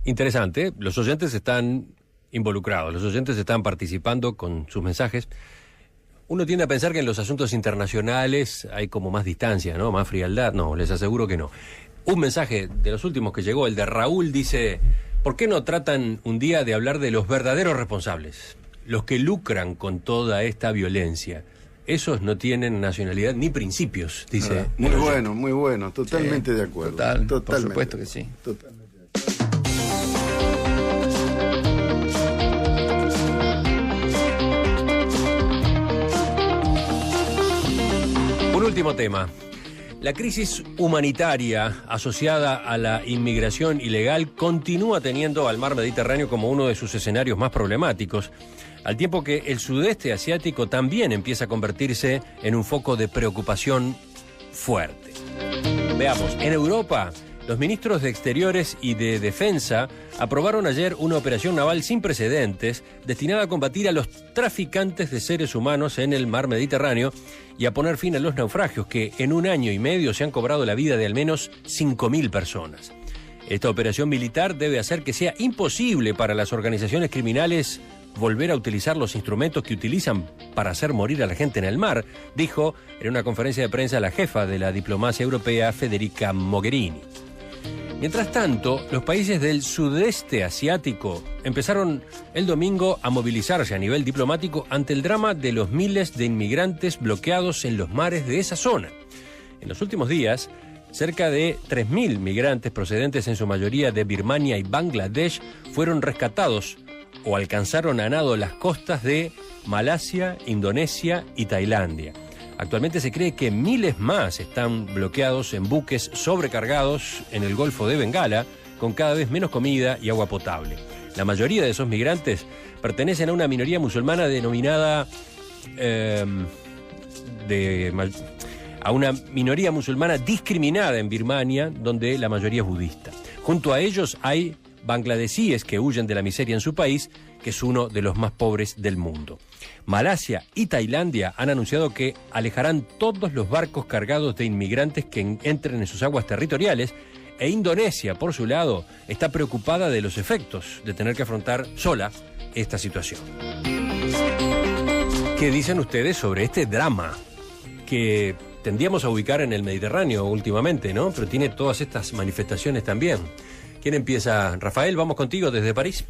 Interesante, los oyentes están involucrados, los oyentes están participando con sus mensajes. Uno tiende a pensar que en los asuntos internacionales hay como más distancia, ¿no? Más frialdad. No, les aseguro que no. Un mensaje de los últimos que llegó, el de Raúl, dice: ¿por qué no tratan un día de hablar de los verdaderos responsables? Los que lucran con toda esta violencia. Esos no tienen nacionalidad ni principios, dice. Muy bueno, totalmente de acuerdo. Totalmente. Por supuesto que sí. Totalmente. Un último tema. La crisis humanitaria asociada a la inmigración ilegal continúa teniendo al mar Mediterráneo como uno de sus escenarios más problemáticos, al tiempo que el sudeste asiático también empieza a convertirse en un foco de preocupación fuerte. Veamos, en Europa, los ministros de Exteriores y de Defensa aprobaron ayer una operación naval sin precedentes destinada a combatir a los traficantes de seres humanos en el mar Mediterráneo y a poner fin a los naufragios que en 1 año y medio se han cobrado la vida de al menos 5.000 personas. Esta operación militar debe hacer que sea imposible para las organizaciones criminales volver a utilizar los instrumentos que utilizan para hacer morir a la gente en el mar, dijo en una conferencia de prensa la jefa de la diplomacia europea, Federica Mogherini. Mientras tanto, los países del sudeste asiático empezaron el domingo a movilizarse a nivel diplomático ante el drama de los miles de inmigrantes bloqueados en los mares de esa zona. En los últimos días, cerca de 3.000 migrantes procedentes en su mayoría de Birmania y Bangladesh fueron rescatados o alcanzaron a nado las costas de Malasia, Indonesia y Tailandia. Actualmente se cree que miles más están bloqueados en buques sobrecargados en el Golfo de Bengala, con cada vez menos comida y agua potable. La mayoría de esos migrantes pertenecen a una minoría musulmana denominada a una minoría musulmana discriminada en Birmania, donde la mayoría es budista. Junto a ellos hay bangladesíes que huyen de la miseria en su país, que es uno de los más pobres del mundo. Malasia y Tailandia han anunciado que alejarán todos los barcos cargados de inmigrantes que entren en sus aguas territoriales, e Indonesia, por su lado, está preocupada de los efectos de tener que afrontar sola esta situación. ¿Qué dicen ustedes sobre este drama que tendíamos a ubicar en el Mediterráneo últimamente, ¿no? Pero tiene todas estas manifestaciones también. ¿Quién empieza? Rafael, vamos contigo desde París.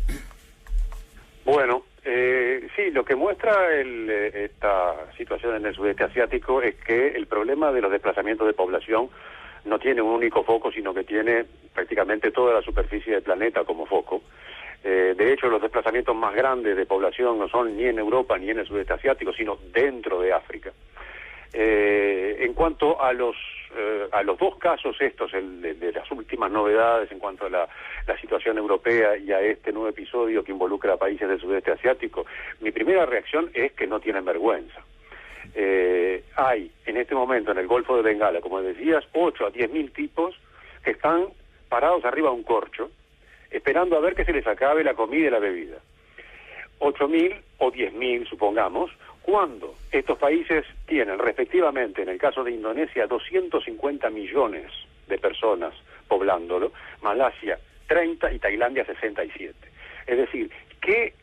Bueno, sí, lo que muestra esta situación en el sudeste asiático es que el problema de los desplazamientos de población no tiene un único foco, sino que tiene prácticamente toda la superficie del planeta como foco. De hecho, los desplazamientos más grandes de población no son ni en Europa ni en el sudeste asiático, sino dentro de África. En cuanto a los dos casos estos, de las últimas novedades en cuanto a la situación europea y a este nuevo episodio que involucra a países del sudeste asiático, mi primera reacción es que no tienen vergüenza. Hay en este momento en el Golfo de Bengala, como decías, 8 a 10.000 tipos que están parados arriba de un corcho, esperando a ver que se les acabe la comida y la bebida. 8.000 o 10.000, supongamos, cuando estos países tienen respectivamente, en el caso de Indonesia, 250 millones de personas poblándolo, Malasia 30 y Tailandia 67. Es decir, ¿qué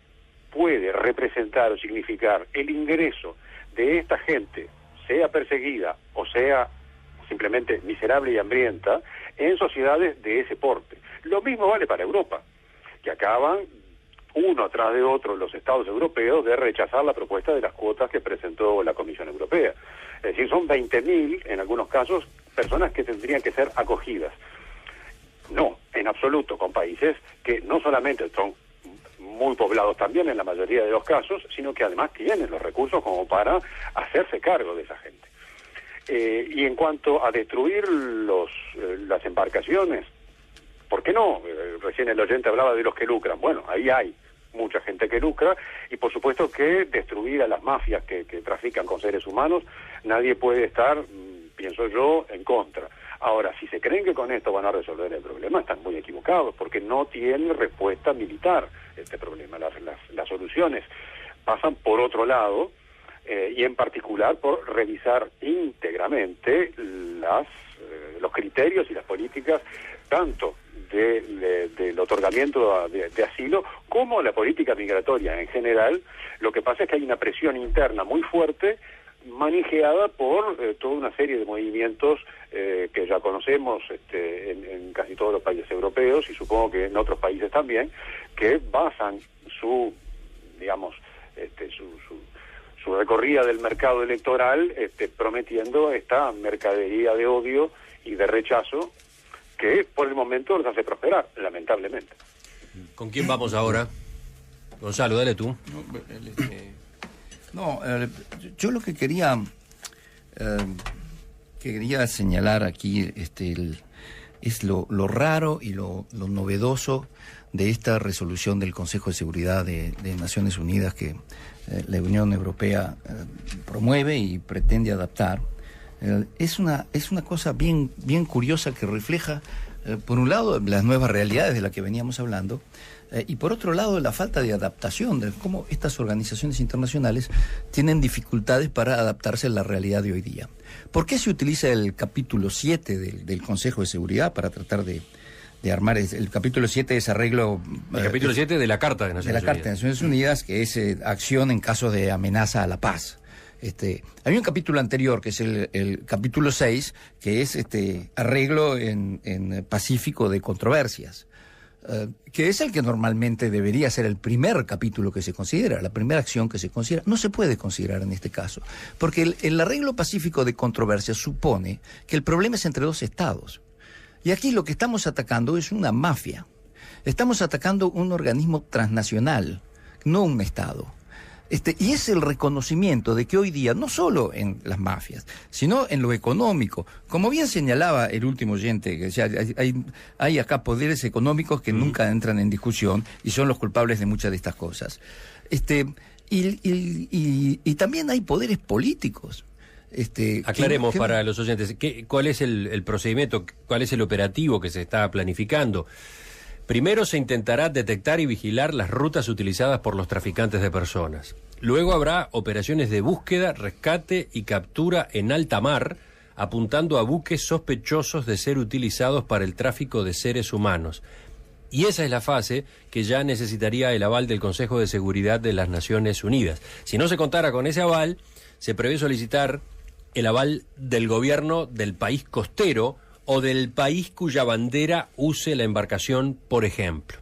puede representar o significar el ingreso de esta gente, sea perseguida o sea simplemente miserable y hambrienta, en sociedades de ese porte? Lo mismo vale para Europa, que acaban uno tras de otro los estados europeos de rechazar la propuesta de las cuotas que presentó la Comisión Europea. Es decir, son 20.000, en algunos casos, personas que tendrían que ser acogidas. No, en absoluto, con países que no solamente son muy poblados también en la mayoría de los casos, sino que además tienen los recursos como para hacerse cargo de esa gente. Y en cuanto a destruir las embarcaciones, ¿por qué no? Recién el oyente hablaba de los que lucran. Bueno, ahí hay mucha gente que lucra, y por supuesto que destruir a las mafias que trafican con seres humanos, nadie puede estar, pienso yo, en contra. Ahora, si se creen que con esto van a resolver el problema, están muy equivocados, porque no tiene respuesta militar este problema. Las soluciones pasan por otro lado, y en particular por revisar íntegramente los criterios y las políticas tanto del otorgamiento de asilo como la política migratoria en general. Lo que pasa es que hay una presión interna muy fuerte manejada por toda una serie de movimientos que ya conocemos en casi todos los países europeos y supongo que en otros países también, que basan su recorrida del mercado electoral prometiendo esta mercadería de odio y de rechazo que por el momento los hace prosperar, lamentablemente. ¿Con quién vamos ahora? Gonzalo, dale tú. Yo lo que quería señalar aquí es lo raro y lo novedoso de esta resolución del Consejo de Seguridad de Naciones Unidas que la Unión Europea promueve y pretende adaptar. Es una cosa bien curiosa que refleja, por un lado, las nuevas realidades de las que veníamos hablando, y por otro lado, la falta de adaptación, de cómo estas organizaciones internacionales tienen dificultades para adaptarse a la realidad de hoy día. ¿Por qué se utiliza el capítulo 7 del Consejo de Seguridad para tratar de armar? El capítulo 7 es arreglo... El capítulo 7 de la Carta de Naciones Unidas. De la Carta de Naciones Unidas, que es acción en caso de amenaza a la paz. Hay un capítulo anterior, que es el capítulo 6, que es arreglo en pacífico de controversias, que es el que normalmente debería ser el primer capítulo que se considera, la primera acción que se considera. No se puede considerar en este caso, porque el arreglo pacífico de controversias supone que el problema es entre dos estados. Y aquí lo que estamos atacando es una mafia. Estamos atacando un organismo transnacional, no un estado. Y es el reconocimiento de que hoy día, no solo en las mafias, sino en lo económico, como bien señalaba el último oyente, que decía, hay acá poderes económicos que nunca entran en discusión y son los culpables de muchas de estas cosas. Y también hay poderes políticos. Aclaremos para los oyentes, ¿cuál es el procedimiento, cuál es el operativo que se está planificando? Primero se intentará detectar y vigilar las rutas utilizadas por los traficantes de personas. Luego habrá operaciones de búsqueda, rescate y captura en alta mar, apuntando a buques sospechosos de ser utilizados para el tráfico de seres humanos. Y esa es la fase que ya necesitaría el aval del Consejo de Seguridad de las Naciones Unidas. Si no se contara con ese aval, se prevé solicitar el aval del gobierno del país costero o del país cuya bandera use la embarcación, por ejemplo.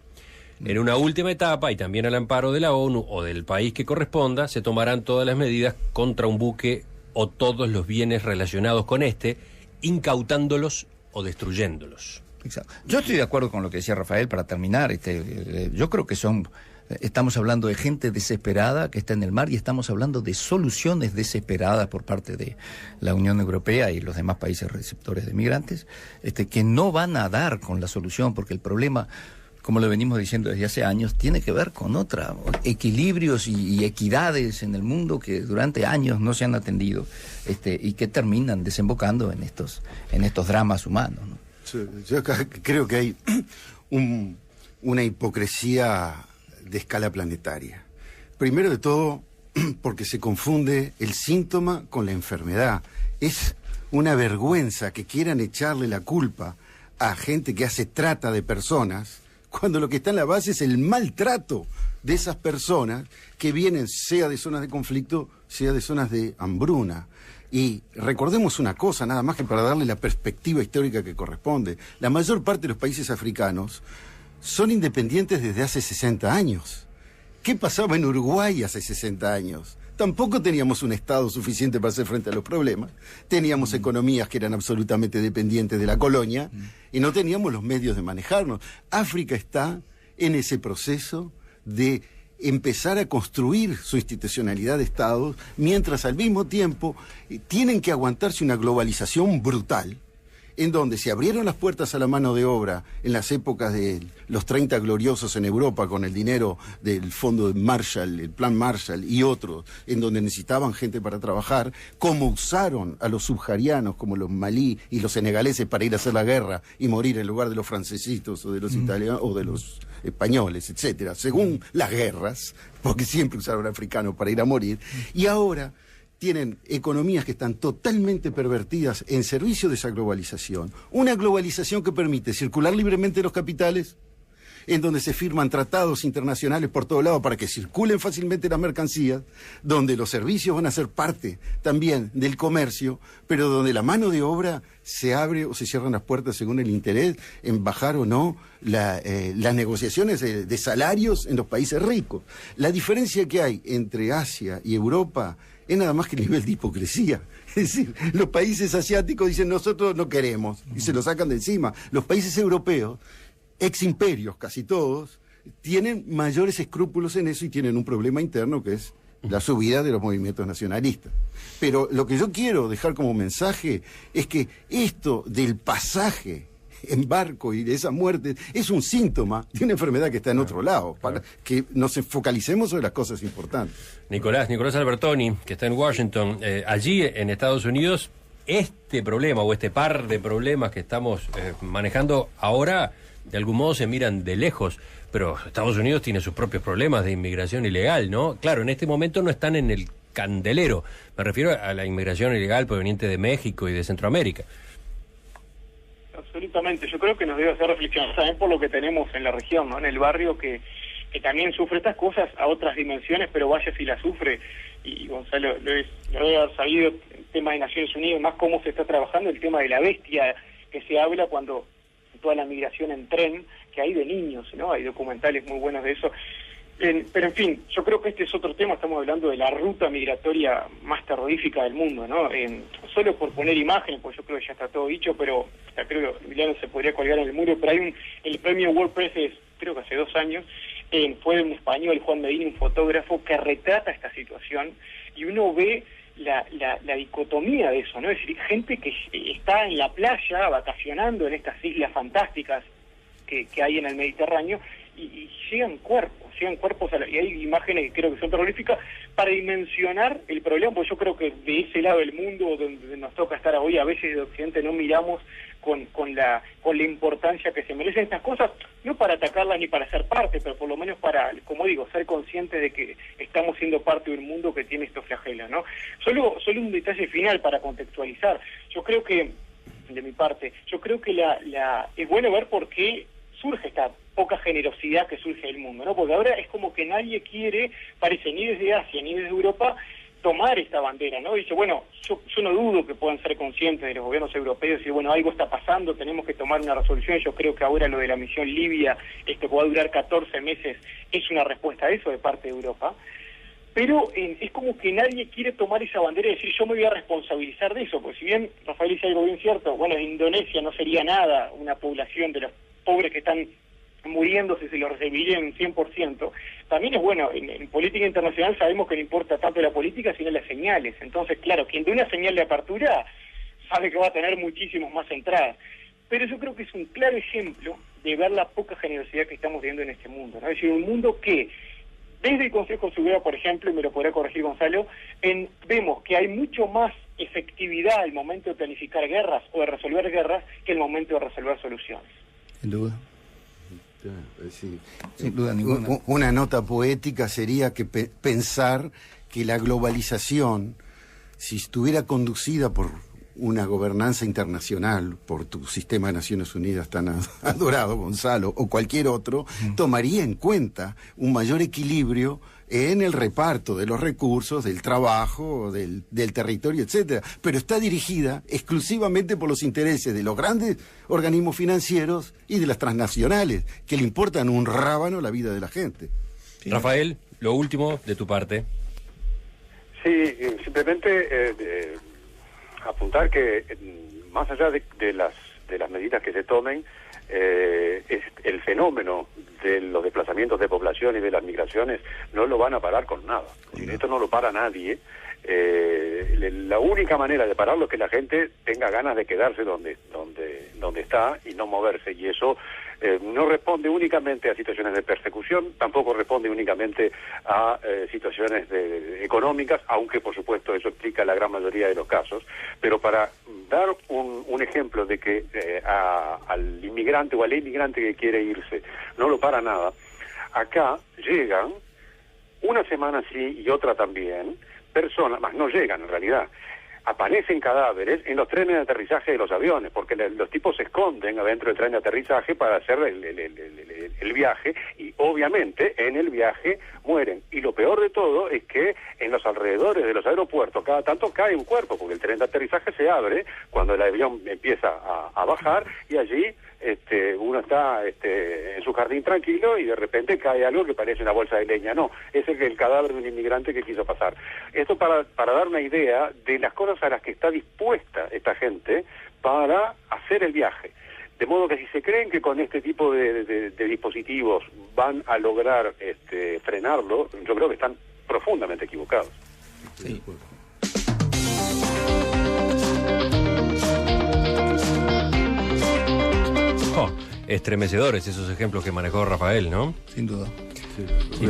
En una última etapa, y también al amparo de la ONU o del país que corresponda, se tomarán todas las medidas contra un buque o todos los bienes relacionados con incautándolos o destruyéndolos. Exacto. Yo estoy de acuerdo con lo que decía Rafael para terminar. Yo creo que estamos hablando de gente desesperada que está en el mar y estamos hablando de soluciones desesperadas por parte de la Unión Europea y los demás países receptores de migrantes, que no van a dar con la solución, porque el problema, como lo venimos diciendo desde hace años, tiene que ver con equilibrios y equidades en el mundo que durante años no se han atendido y que terminan desembocando en estos dramas humanos, ¿no? Yo creo que hay una hipocresía de escala planetaria. Primero de todo, porque se confunde el síntoma con la enfermedad. Es una vergüenza que quieran echarle la culpa a gente que hace trata de personas, cuando lo que está en la base es el maltrato de esas personas que vienen sea de zonas de conflicto, sea de zonas de hambruna. Y recordemos una cosa, nada más que para darle la perspectiva histórica que corresponde. La mayor parte de los países africanos son independientes desde hace 60 años. ¿Qué pasaba en Uruguay hace 60 años? Tampoco teníamos un Estado suficiente para hacer frente a los problemas. Teníamos economías que eran absolutamente dependientes de la colonia y no teníamos los medios de manejarnos. África está en ese proceso de empezar a construir su institucionalidad de Estados, mientras al mismo tiempo tienen que aguantarse una globalización brutal, en donde se abrieron las puertas a la mano de obra en las épocas de los 30 gloriosos en Europa con el dinero del Fondo de Marshall, el Plan Marshall y otros, en donde necesitaban gente para trabajar, como usaron a los subsaharianos como los malí y los senegaleses para ir a hacer la guerra y morir en lugar de los francesitos o de los italianos o de los españoles, etcétera, según las guerras, porque siempre usaron africanos para ir a morir, y ahora tienen economías que están totalmente pervertidas en servicio de esa globalización. Una globalización que permite circular libremente los capitales, en donde se firman tratados internacionales por todos lados para que circulen fácilmente las mercancías, donde los servicios van a ser parte también del comercio, pero donde la mano de obra se abre o se cierran las puertas según el interés en bajar o no las negociaciones de salarios en los países ricos. La diferencia que hay entre Asia y Europa es nada más que el nivel de hipocresía. Es decir, los países asiáticos dicen nosotros no queremos y se lo sacan de encima. Los países europeos, ex imperios casi todos, tienen mayores escrúpulos en eso y tienen un problema interno que es la subida de los movimientos nacionalistas. Pero lo que yo quiero dejar como mensaje es que esto del pasaje en barco y de esa muerte es un síntoma de una enfermedad que está en otro lado, para que nos focalicemos sobre las cosas importantes. Nicolás Albertoni, que está en Washington, allí en Estados Unidos, este problema o este par de problemas que estamos manejando ahora, de algún modo se miran de lejos, pero Estados Unidos tiene sus propios problemas de inmigración ilegal, ¿no? Claro, en este momento no están en el candelero, me refiero a la inmigración ilegal proveniente de México y de Centroamérica. Absolutamente, yo creo que nos debe hacer reflexionar también por lo que tenemos en la región, ¿no? En el barrio que también sufre estas cosas a otras dimensiones, pero vaya si la sufre, y Gonzalo lo debe haber sabido, el tema de Naciones Unidas, más cómo se está trabajando el tema de la bestia que se habla cuando toda la migración en tren que hay de niños, ¿no? Hay documentales muy buenos de eso. Pero en fin, yo creo que este es otro tema, estamos hablando de la ruta migratoria más terrorífica del mundo, ¿no? Solo por poner imágenes, pues yo creo que ya está todo dicho, pero creo que Emiliano se podría colgar en el muro, pero hay el premio World Press, creo que hace 2 años, fue de un español, Juan Medina, un fotógrafo, que retrata esta situación, y uno ve la dicotomía de eso, ¿no? Es decir, gente que está en la playa vacacionando en estas islas fantásticas que hay en el Mediterráneo, y llegan cuerpos y hay imágenes que creo que son terroríficas para dimensionar el problema, porque yo creo que de ese lado del mundo donde nos toca estar hoy, a veces de Occidente no miramos con la importancia que se merecen estas cosas, no para atacarlas ni para ser parte, pero por lo menos para, como digo, ser conscientes de que estamos siendo parte de un mundo que tiene estos flagelos, ¿no? Solo un detalle final para contextualizar. Yo creo que, de mi parte, es bueno ver por qué surge esta poca generosidad que surge del mundo, ¿no? Porque ahora es como que nadie quiere, parece, ni desde Asia ni desde Europa, tomar esta bandera, ¿no? Dice, bueno, yo no dudo que puedan ser conscientes de los gobiernos europeos y, bueno, algo está pasando, tenemos que tomar una resolución. Yo creo que ahora lo de la misión Libia, que va a durar 14 meses, es una respuesta a eso de parte de Europa. Pero es como que nadie quiere tomar esa bandera y decir, yo me voy a responsabilizar de eso, porque si bien Rafael dice algo bien cierto, bueno, en Indonesia no sería nada una población de los pobres que están muriéndose, se lo recibirían en 100%. También es bueno, en política internacional sabemos que no importa tanto la política, sino las señales. Entonces, claro, quien de una señal de apertura sabe que va a tener muchísimos más entradas. Pero yo creo que es un claro ejemplo de ver la poca generosidad que estamos viendo en este mundo, ¿no? Es decir, un mundo que, desde el Consejo de Seguridad, por ejemplo, y me lo podrá corregir Gonzalo, vemos que hay mucho más efectividad al momento de planificar guerras o de resolver guerras que el momento de resolver soluciones. Sin duda. Sí. Sin duda ninguna. Una nota poética sería que pensar que la globalización, si estuviera conducida por una gobernanza internacional, por tu sistema de Naciones Unidas tan adorado, Gonzalo, o cualquier otro, tomaría en cuenta un mayor equilibrio en el reparto de los recursos, del trabajo, del territorio, etcétera. Pero está dirigida exclusivamente por los intereses de los grandes organismos financieros y de las transnacionales, que le importan un rábano la vida de la gente. Sí. Rafael, lo último de tu parte. Sí, simplemente apuntar que más allá de las medidas que se tomen, es el fenómeno de los desplazamientos de población y de las migraciones no lo van a parar con nada. Esto no lo para nadie. La única manera de pararlo es que la gente tenga ganas de quedarse donde está y no moverse, y eso no responde únicamente a situaciones de persecución, tampoco responde únicamente a situaciones económicas, aunque por supuesto eso explica la gran mayoría de los casos, pero para dar un ejemplo de que al inmigrante o al inmigrante que quiere irse no lo para nada, acá llegan una semana sí y otra también, personas, más no llegan en realidad, aparecen cadáveres en los trenes de aterrizaje de los aviones, porque los tipos se esconden adentro del tren de aterrizaje para hacer el viaje, y obviamente en el viaje mueren. Y lo peor de todo es que en los alrededores de los aeropuertos cada tanto cae un cuerpo, porque el tren de aterrizaje se abre cuando el avión empieza a bajar, y allí uno está en su jardín tranquilo y de repente cae algo que parece una bolsa de leña. No, es el cadáver de un inmigrante que quiso pasar. Esto para dar una idea de las cosas a las que está dispuesta esta gente para hacer el viaje. De modo que si se creen que con este tipo de dispositivos van a lograr frenarlo, yo creo que están profundamente equivocados. Sí. Estremecedores esos ejemplos que manejó Rafael, ¿no? Sin duda. Sí.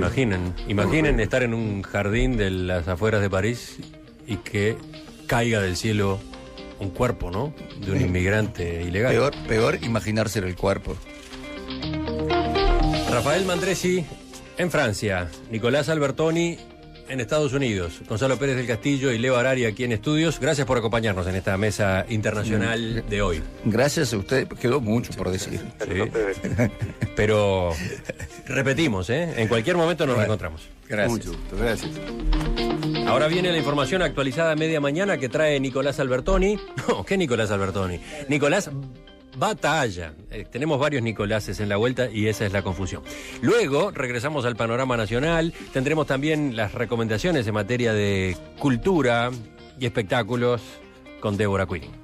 Imaginen estar en un jardín de las afueras de París y que caiga del cielo un cuerpo, ¿no? De un inmigrante ilegal. Peor imaginarse el cuerpo. Rafael Mandresi en Francia, Nicolás Albertoni en Estados Unidos, Gonzalo Pérez del Castillo y Leo Harari aquí en estudios. Gracias por acompañarnos en esta mesa internacional de hoy. Gracias a usted, quedó mucho por decir. Sí. Pero repetimos, en cualquier momento nos reencontramos. Gracias. Mucho gusto, gracias. Ahora viene la información actualizada a media mañana que trae Nicolás Albertoni. No, ¿qué Nicolás Albertoni? Nicolás Batalla. Tenemos varios Nicoláses en la vuelta y esa es la confusión. Luego regresamos al panorama nacional. Tendremos también las recomendaciones en materia de cultura y espectáculos con Débora Quirin.